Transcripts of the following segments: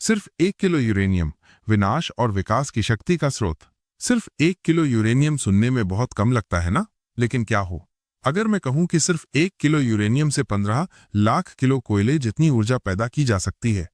सिर्फ 1 kilo uranium, विनाश और विकास की शक्ति का स्रोत। सिर्फ 1 किलो यूरेनियम सुनने में बहुत कम लगता है ना? लेकिन क्या हो अगर मैं कहूं कि सिर्फ 1 किलो यूरेनियम से 15 लाख किलो कोयले जितनी ऊर्जा पैदा की जा सकती है।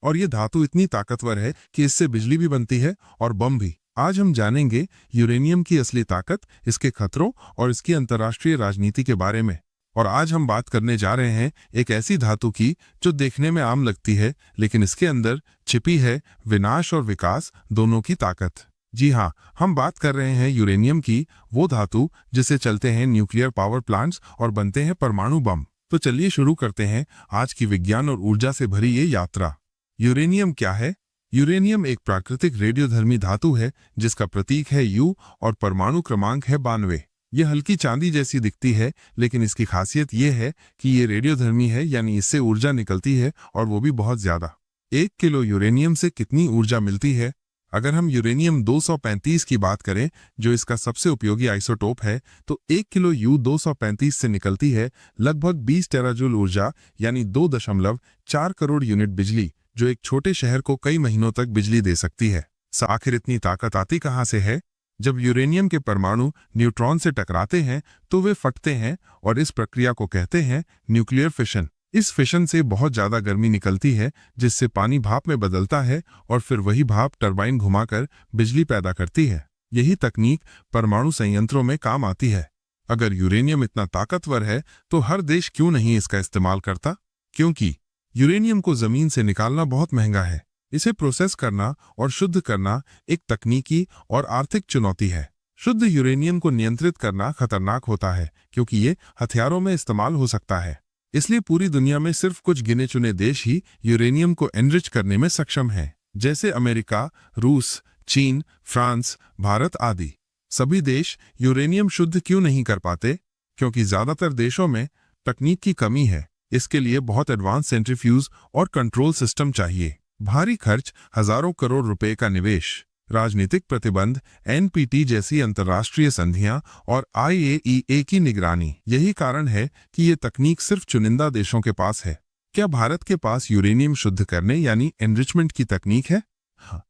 और ये धातु इतनी ताकतवर है कि इससे बिजली भी बनती है और बम भी। आज हम जानेंगे यूरेनियम की असली ताकत, इसके खतरों और इसकी अंतर्राष्ट्रीय राजनीति के बारे में। और आज हम बात करने जा रहे हैं एक ऐसी धातु की जो देखने में आम लगती है, लेकिन इसके अंदर छिपी है विनाश और विकास दोनों की ताकत। जी हाँ, हम बात कर रहे हैं यूरेनियम की, वो धातु जिससे चलते हैं न्यूक्लियर पावर प्लांट्स और बनते हैं परमाणु बम। तो चलिए शुरू करते हैं आज की विज्ञान और ऊर्जा से भरी ये यात्रा। यूरेनियम क्या है? यूरेनियम एक प्राकृतिक रेडियोधर्मी धातु है जिसका प्रतीक है यू और परमाणु क्रमांक है 92। यह हल्की चांदी जैसी दिखती है, लेकिन इसकी खासियत यह है कि ये रेडियोधर्मी है, यानी इससे ऊर्जा निकलती है और वो भी बहुत ज्यादा। 1 किलो यूरेनियम से कितनी ऊर्जा मिलती है? अगर हम यूरेनियम 235 की बात करें, जो इसका सबसे उपयोगी आइसोटोप है, तो 1 किलो U-235 से निकलती है लगभग 20 टेराजूल ऊर्जा, यानी 2.4 करोड़ यूनिट बिजली, जो एक छोटे शहर को कई महीनों तक बिजली दे सकती है। आखिर इतनी ताकत आती कहां से है? जब यूरेनियम के परमाणु न्यूट्रॉन से टकराते हैं तो वे फटते हैं और इस प्रक्रिया को कहते हैं न्यूक्लियर फिशन। इस फिशन से बहुत ज्यादा गर्मी निकलती है, जिससे पानी भाप में बदलता है और फिर वही भाप टरबाइन घुमाकर बिजली पैदा करती है। यही तकनीक परमाणु संयंत्रों में काम आती है। अगर यूरेनियम इतना ताकतवर है तो हर देश क्यों नहीं इसका इस्तेमाल करता? क्योंकि यूरेनियम को जमीन से निकालना बहुत महंगा है। इसे प्रोसेस करना और शुद्ध करना एक तकनीकी और आर्थिक चुनौती है। शुद्ध यूरेनियम को नियंत्रित करना खतरनाक होता है, क्योंकि ये हथियारों में इस्तेमाल हो सकता है। इसलिए पूरी दुनिया में सिर्फ कुछ गिने चुने देश ही यूरेनियम को एनरिच करने में सक्षम हैं, जैसे अमेरिका, रूस, चीन, फ्रांस, भारत आदि। सभी देश यूरेनियम शुद्ध क्यों नहीं कर पाते? क्योंकि ज्यादातर देशों में तकनीक की कमी है। इसके लिए बहुत एडवांस सेंट्रीफ्यूज और कंट्रोल सिस्टम चाहिए। भारी खर्च, हजारों करोड़ रुपए का निवेश, राजनीतिक प्रतिबंध, एनपीटी जैसी अंतर्राष्ट्रीय संधियां और IAEA की निगरानी। यही कारण है कि ये तकनीक सिर्फ चुनिंदा देशों के पास है। क्या भारत के पास यूरेनियम शुद्ध करने यानी एनरिचमेंट की तकनीक है? हाँ,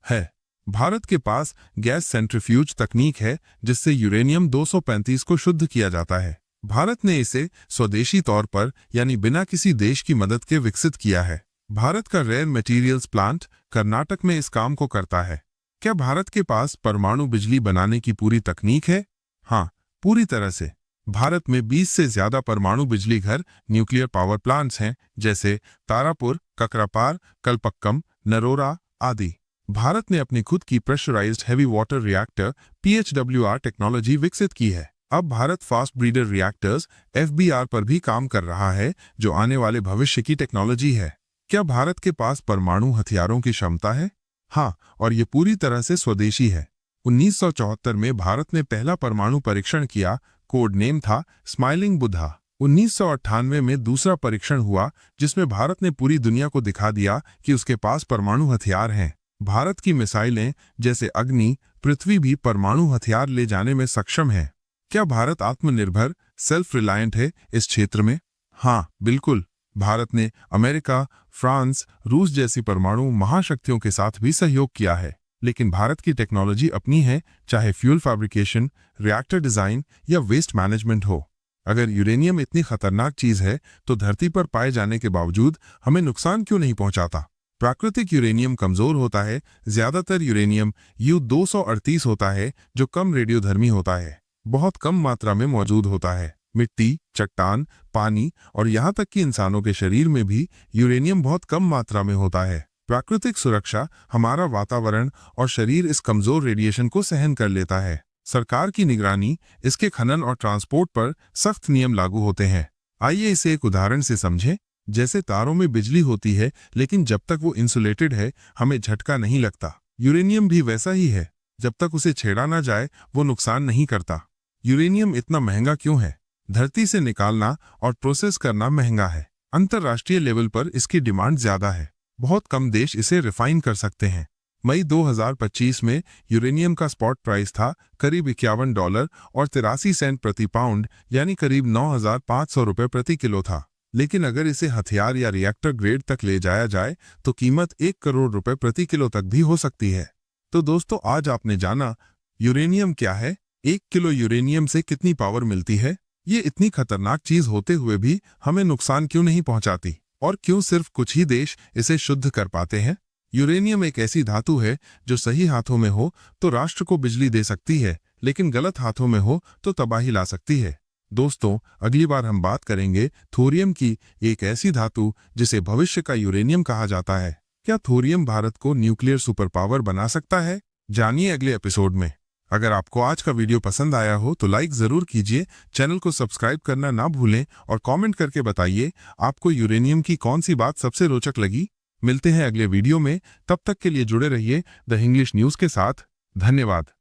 है। भारत के पास गैस सेंट्रीफ्यूज तकनीक है, जिससे यूरेनियम 235 को शुद्ध किया जाता है। भारत ने इसे स्वदेशी तौर पर, यानी बिना किसी देश की मदद के विकसित किया है। भारत का रेयर मटेरियल्स प्लांट कर्नाटक में इस काम को करता है। क्या भारत के पास परमाणु बिजली बनाने की पूरी तकनीक है? हाँ, पूरी तरह से। भारत में 20 से ज्यादा परमाणु बिजली घर न्यूक्लियर पावर प्लांट्स हैं, जैसे तारापुर, ककरापार, कलपक्कम, नरोरा आदि। भारत ने अपनी खुद की pressurised heavy water reactor PHWR technology विकसित की है। अब Bharat fast breeder reactors FBR पर भी काम कर रहा है, जो आने वाले भविष्य की टेक्नोलॉजी है। क्या भारत के पास परमाणु हथियारों की क्षमता है? हाँ, और ये पूरी तरह से स्वदेशी है। 1974 में भारत ने पहला परमाणु परीक्षण किया, कोड नेम था स्माइलिंग बुद्धा। 1998 में दूसरा परीक्षण हुआ, जिसमें भारत ने पूरी दुनिया को दिखा दिया कि उसके पास परमाणु हथियार हैं। भारत की मिसाइलें जैसे अग्नि, पृथ्वी भी परमाणु हथियार ले जाने में सक्षम है। क्या भारत आत्मनिर्भर, सेल्फ रिलायंट है इस क्षेत्र में? हाँ, बिल्कुल। भारत ने अमेरिका, फ्रांस, रूस जैसी परमाणु महाशक्तियों के साथ भी सहयोग किया है। लेकिन भारत की टेक्नोलॉजी अपनी है, चाहे फ्यूल फैब्रिकेशन, रिएक्टर डिजाइन या वेस्ट मैनेजमेंट हो। अगर यूरेनियम इतनी खतरनाक चीज है, तो धरती पर पाए जाने के बावजूद हमें नुकसान क्यों नहीं पहुंचाता? प्राकृतिक यूरेनियम कमजोर होता है। ज्यादातर यूरेनियम U-238 होता है, जो कम रेडियोधर्मी होता है, बहुत कम मात्रा में मौजूद होता है। मिट्टी, चट्टान, पानी और यहाँ तक कि इंसानों के शरीर में भी यूरेनियम बहुत कम मात्रा में होता है। प्राकृतिक सुरक्षा, हमारा वातावरण और शरीर इस कमजोर रेडिएशन को सहन कर लेता है। सरकार की निगरानी, इसके खनन और ट्रांसपोर्ट पर सख्त नियम लागू होते हैं। आइए इसे एक उदाहरण से समझें। जैसे तारों में बिजली होती है, लेकिन जब तक वो इंसुलेटेड है, हमें झटका नहीं लगता। यूरेनियम भी वैसा ही है। जब तक उसे छेड़ा ना जाए, वो नुकसान नहीं करता। यूरेनियम इतना महंगा क्यों है? धरती से निकालना और प्रोसेस करना महंगा है। अंतर्राष्ट्रीय लेवल पर इसकी डिमांड ज्यादा है। बहुत कम देश इसे रिफाइन कर सकते हैं। मई 2025 में यूरेनियम का स्पॉट प्राइस था करीब $51 और 83 सेंट प्रति पाउंड, यानी करीब 9,500 रुपये प्रति किलो था। लेकिन अगर इसे हथियार या रिएक्टर ग्रेड तक ले जाया जाए तो कीमत 1 करोड़ रुपए प्रति किलो तक भी हो सकती है। तो दोस्तों, आज आपने जाना यूरेनियम क्या है, 1 किलो यूरेनियम से कितनी पावर मिलती है, ये इतनी खतरनाक चीज होते हुए भी हमें नुकसान क्यों नहीं पहुंचाती, और क्यों सिर्फ कुछ ही देश इसे शुद्ध कर पाते हैं। यूरेनियम एक ऐसी धातु है जो सही हाथों में हो तो राष्ट्र को बिजली दे सकती है, लेकिन गलत हाथों में हो तो तबाही ला सकती है। दोस्तों, अगली बार हम बात करेंगे थोरियम की, एक ऐसी धातु जिसे भविष्य का यूरेनियम कहा जाता है। क्या थोरियम भारत को न्यूक्लियर सुपर पावर बना सकता है? जानिए अगले एपिसोड में। अगर आपको आज का वीडियो पसंद आया हो तो लाइक जरूर कीजिए, चैनल को सब्सक्राइब करना ना भूलें और कमेंट करके बताइए आपको यूरेनियम की कौन सी बात सबसे रोचक लगी। मिलते हैं अगले वीडियो में, तब तक के लिए जुड़े रहिए द इंग्लिश न्यूज के साथ। धन्यवाद।